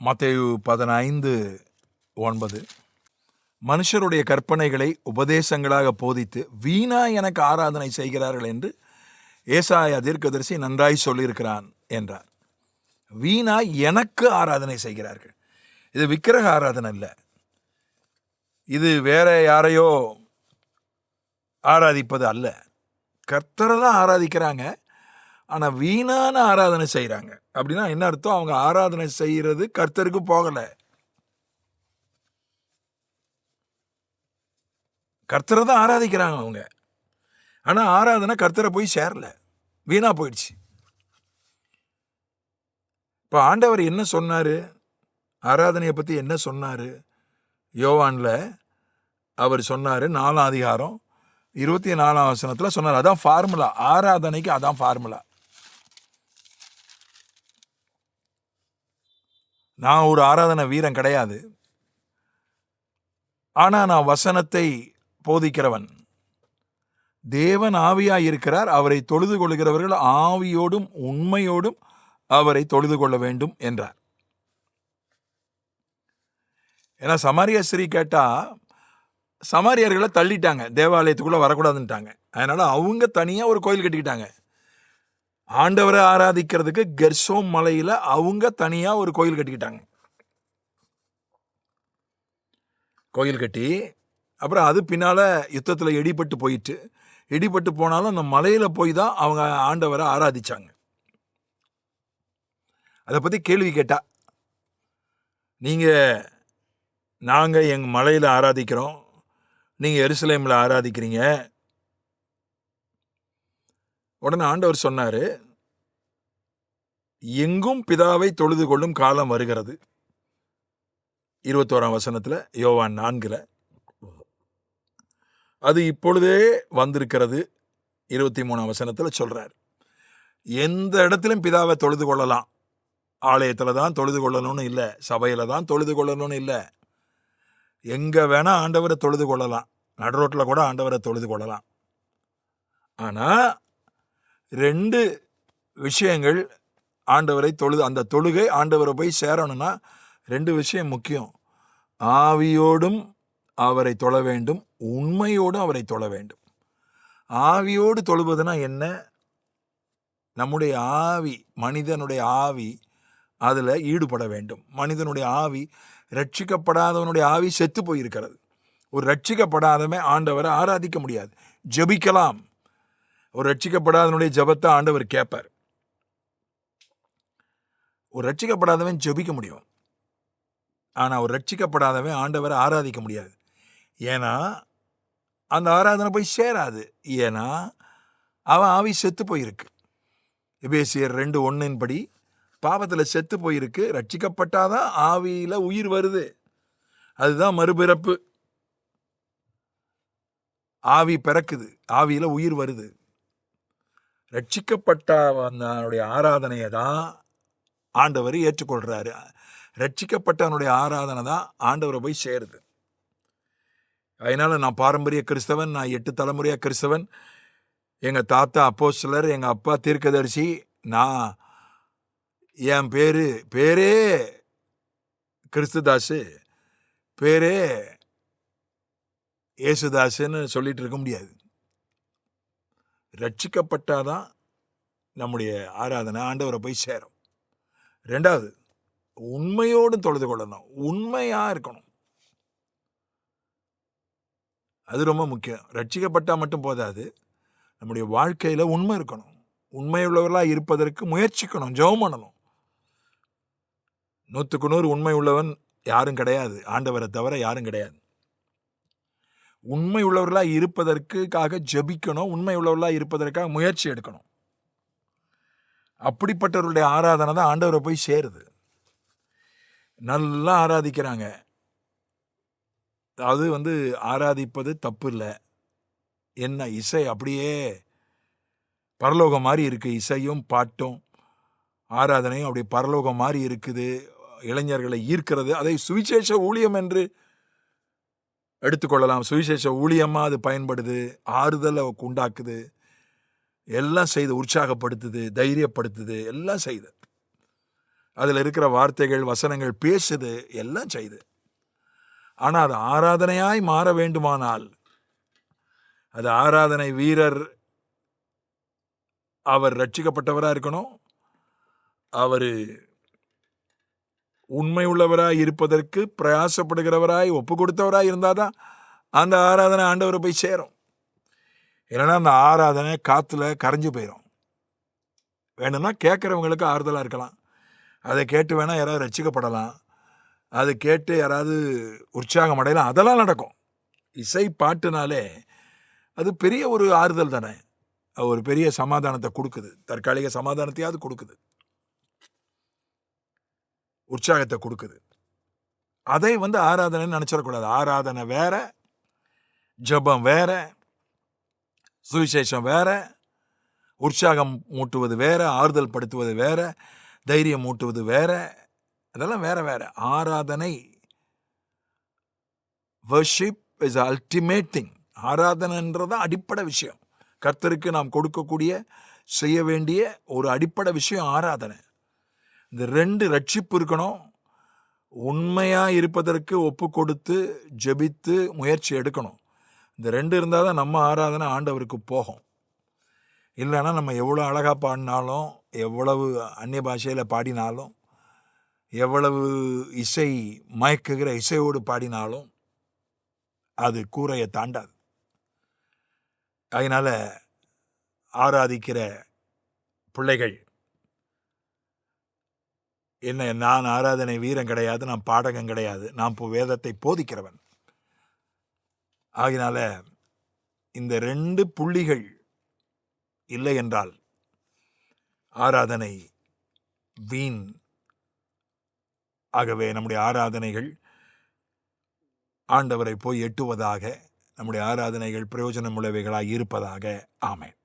மத்தேயு 15:9 மனுஷருடைய கற்பனைகளை உபதேசங்களாக போதித்து வீணா எனக்கு ஆராதனை செய்கிறார்கள் என்று ஏசாயா தீர்க்கதரிசி நன்றாய் சொல்லியிருக்கிறான் என்றார். வீணா எனக்கு ஆராதனை செய்கிறார்கள். இது விக்கிரக ஆராதனை இல்லை, இது வேற யாரையோ ஆராதிப்பது அல்ல. கர்த்தரை தான் ஆராதிக்கிறாங்க, ஆனால் வீணான ஆராதனை செய்கிறாங்க. அப்படின்னா என்ன அர்த்தம்? அவங்க ஆராதனை செய்கிறது கர்த்தருக்கு போகலை. கர்த்தரை தான் ஆராதிக்கிறாங்க அவங்க, ஆனால் ஆராதனை கர்த்தரை போய் சேரல, வீணா போயிடுச்சு. இப்போ ஆண்டவர் என்ன சொன்னார்? ஆராதனையை பற்றி என்ன சொன்னார்? யோவானில் அவர் சொன்னார், 4ஆம் அதிகாரம் 24ஆம் வசனத்தில் சொன்னார். அதான் ஃபார்முலா, ஆராதனைக்கு அதான் ஃபார்முலா. நான் ஒரு ஆராதனை வீரன் கிடையாது, ஆனால் நான் வசனத்தை போதிக்கிறவன். தேவன் ஆவியாய் இருக்கிறார், அவரை தொழுது கொள்கிறவர்கள் ஆவியோடும் உண்மையோடும் அவரை தொழுது கொள்ள வேண்டும் என்றார். ஏன்னா சமாரிய ஸ்திரீ கேட்டால் சமாரியர்களை தள்ளிட்டாங்க, தேவாலயத்துக்குள்ளே வரக்கூடாதுன்ட்டாங்க. அதனால் அவங்க தனியாக ஒரு கோயில் கட்டிக்கிட்டாங்க. ஆண்டவரை ஆராதிக்கிறதுக்கு கெர்சோம் மலையில் அவங்க தனியாக ஒரு கோயில் கட்டிக்கிட்டாங்க. கோயில் கட்டி அப்புறம் அது பின்னால் யுத்தத்தில் இடிபட்டு போனாலும் அந்த மலையில் போய் தான் அவங்க ஆண்டவரை ஆராதிச்சாங்க. அதை பற்றி கேள்வி கேட்டா, நாங்கள் எங்கள் மலையில் ஆராதிக்கிறோம், நீங்கள் எருசலேமில் ஆராதிக்கிறீங்க. உடனே ஆண்டவர் சொன்னார், எங்கும் பிதாவை தொழுது கொள்ளும் காலம் வருகிறது. 21ஆம் வசனத்தில், யோவான் 4, அது இப்பொழுதே வந்திருக்கிறது. 23ஆம் வசனத்தில் சொல்கிறார், எந்த இடத்திலும் பிதாவை தொழுது கொள்ளலாம். ஆலயத்தில் தான் தொழுது கொள்ளணும்னு இல்லை, சபையில் தான் தொழுது கொள்ளணும்னு இல்லை, எங்கே வேணால் ஆண்டவரை தொழுது கொள்ளலாம். நடுரோட்டில் கூட ஆண்டவரை தொழுது கொள்ளலாம். ஆனால் 2 விஷயங்கள் ஆண்டவரை அந்த தொழுகை ஆண்டவரை போய் சேரணும்னா 2 விஷயம் முக்கியம். ஆவியோடும் அவரை தொழ வேண்டும், உண்மையோடும் அவரை தொழ வேண்டும். ஆவியோடு தொழுவதுனா என்ன? நம்முடைய ஆவி, மனிதனுடைய ஆவி அதில் ஈடுபட வேண்டும். மனிதனுடைய ஆவி, ரட்சிக்கப்படாதவனுடைய ஆவி செத்து போயிருக்கிறது. ஒரு ரட்சிக்கப்படாதவன் ஆண்டவரை ஆராதிக்க முடியாது. ஜெபிக்கலாம், ஒரு ரட்சிக்கப்படாதவனுடைய ஜெபத்தை ஆண்டவர் கேட்பார். ஒரு ரட்சிக்கப்படாதவன் ஜெபிக்க முடியும், ஆனால் ஒரு ரட்சிக்கப்படாதவன் ஆண்டவரை ஆராதிக்க முடியாது. ஏன்னா அந்த ஆராதனை போய் சேராது. ஏன்னா அவன் ஆவி செத்து போயிருக்கு. எபேசியர் 2:1 படி பாவத்தில் செத்து போயிருக்கு. ரட்சிக்கப்பட்டாதான் ஆவியில் உயிர் வருது. அதுதான் மறுபிறப்பு. ஆவி பிறக்குது, ஆவியில் உயிர் வருது. ரட்சிக்கப்பட்டவனுடைய ஆராதனையை தான் ஆண்டவர் ஏற்றுக்கொள்கிறாரு. ரட்சிக்கப்பட்டவனுடைய ஆராதனை தான் ஆண்டவரை போய் சேருது. அதனால் நான் பாரம்பரிய கிறிஸ்தவன், நான் 8 தலைமுறையாக கிறிஸ்தவன். எங்கள் தாத்தா அப்போஸ்தலர், எங்கள் அப்பா தீர்க்கதரிசி, நான் என் பேரே கிறிஸ்துதாசு, பேரே ஏசுதாசுன்னு சொல்லிட்டு இருக்க முடியாது. ரட்சிக்கப்பட்டாதான் நம்முடைய ஆராதனை ஆண்டவரை போய் சேரும். 2வது, உண்மையோடு தொழுது கொள்ளணும், உண்மையாக இருக்கணும். அது ரொம்ப முக்கியம். ரட்சிக்கப்பட்டால் மட்டும் போதாது, நம்முடைய வாழ்க்கையில் உண்மை இருக்கணும். உண்மையுள்ளவர்களாக இருப்பதற்கு முயற்சிக்கணும், ஜெபம் பண்ணணும். 100க்கு 100 உண்மை உள்ளவன் யாரும் கிடையாது, ஆண்டவரை தவிர யாரும் கிடையாது. உண்மை உள்ளவர்களாக இருப்பதற்காக ஜெபிக்கணும், உண்மை உள்ளவர்களாக இருப்பதற்காக முயற்சி எடுக்கணும். அப்படிப்பட்டவருடைய ஆராதனை தான் ஆண்டவரை போய் சேருது. நல்லா ஆராதிக்கிறாங்க, அது ஆராதிப்பது தப்பு இல்லை. என்ன இசை அப்படியே பரலோகம் மாதிரி இருக்குது, இசையும் பாட்டும் ஆராதனையும் அப்படி பரலோகம் மாதிரி இருக்குது, இளைஞர்களை ஈர்க்கிறது. அதை சுவிசேஷ ஊழியம் என்று எடுத்துக்கொள்ளலாம். சுவிசேஷ ஊழியமாக அது பயன்படுது, ஆறுதலை உண்டாக்குது, எல்லாம் செய்து உற்சாகப்படுத்துது, தைரியப்படுத்துது, எல்லாம் செய்யுது. அதில் இருக்கிற வார்த்தைகள், வசனங்கள் பேசுது, எல்லாம் செய்யுது. ஆனால் அது ஆராதனையாய் மாற வேண்டுமானால், அது ஆராதனை வீரர் அவர் ரட்சிக்கப்பட்டவராக இருக்கணும். அவர் உண்மை உள்ளவராய் இருப்பதற்கு பிரயாசப்படுகிறவராய் ஒப்பு கொடுத்தவராய் இருந்தாதான் அந்த ஆராதனை ஆண்டவரை போய் சேரும். இல்லைன்னா அந்த ஆராதனை காற்றுல கரைஞ்சு போயிடும். வேணும்னா கேட்குறவங்களுக்கு ஆறுதலாக இருக்கலாம், அதை கேட்டு வேணால் யாராவது ரட்சிக்கப்படலாம், அதை கேட்டு யாராவது உற்சாகம் அடையலாம், அதெல்லாம் நடக்கும். இசை பாட்டுனாலே அது பெரிய ஒரு ஆறுதல் தானே, ஒரு பெரிய சமாதானத்தை கொடுக்குது, தற்காலிக சமாதானத்தையாவது கொடுக்குது, உற்சாகத்தை கொடுக்குது. அதை ஆராதனைன்னு நினச்சிடக்கூடாது. ஆராதனை வேற, ஜெபம் வேற, சுவிசேஷம் வேற, உற்சாகம் மூட்டுவது வேற, ஆறுதல் படுத்துவது வேற, தைரியம் மூட்டுவது வேற, அதெல்லாம் வேற வேற. ஆராதனை, வர்ஷிப் இஸ் அல்டிமேட் திங். ஆராதனைன்றது அடிப்படை விஷயம். கர்த்தருக்கு நாம் கொடுக்கக்கூடிய, செய்ய வேண்டிய ஒரு அடிப்படை விஷயம் ஆராதனை. இந்த ரெண்டு ரட்சிப்பு இருக்கணும். உண்மையாக இருப்பதற்கு ஒப்பு கொடுத்து ஜெபித்து முயற்சி எடுக்கணும். இந்த ரெண்டு இருந்தால் தான் நம்ம ஆராதனை ஆண்டவருக்கு போகும். இல்லைன்னா நம்ம எவ்வளோ அழகாக பாடினாலும், எவ்வளவு அந்நிய பாஷையில் பாடினாலும், எவ்வளவு இசை மயக்குகிற இசையோடு பாடினாலும் அது கூரையை தாண்டாது. அதனால் ஆராதிக்கிற பிள்ளைகள், என்ன, நான் ஆராதனை வீரன் கிடையாது, நான் பாடகன் கிடையாது, நான் இப்போ வேதத்தை போதிக்கிறவன். ஆகினால இந்த ரெண்டு புள்ளிகள் இல்லை என்றால் ஆராதனை வீண். ஆகவே நம்முடைய ஆராதனைகள் ஆண்டவரை போய் எட்டுவதாக, நம்முடைய ஆராதனைகள் பிரயோஜனமுள்ளவைகளாய் இருப்பதாக. ஆமென்.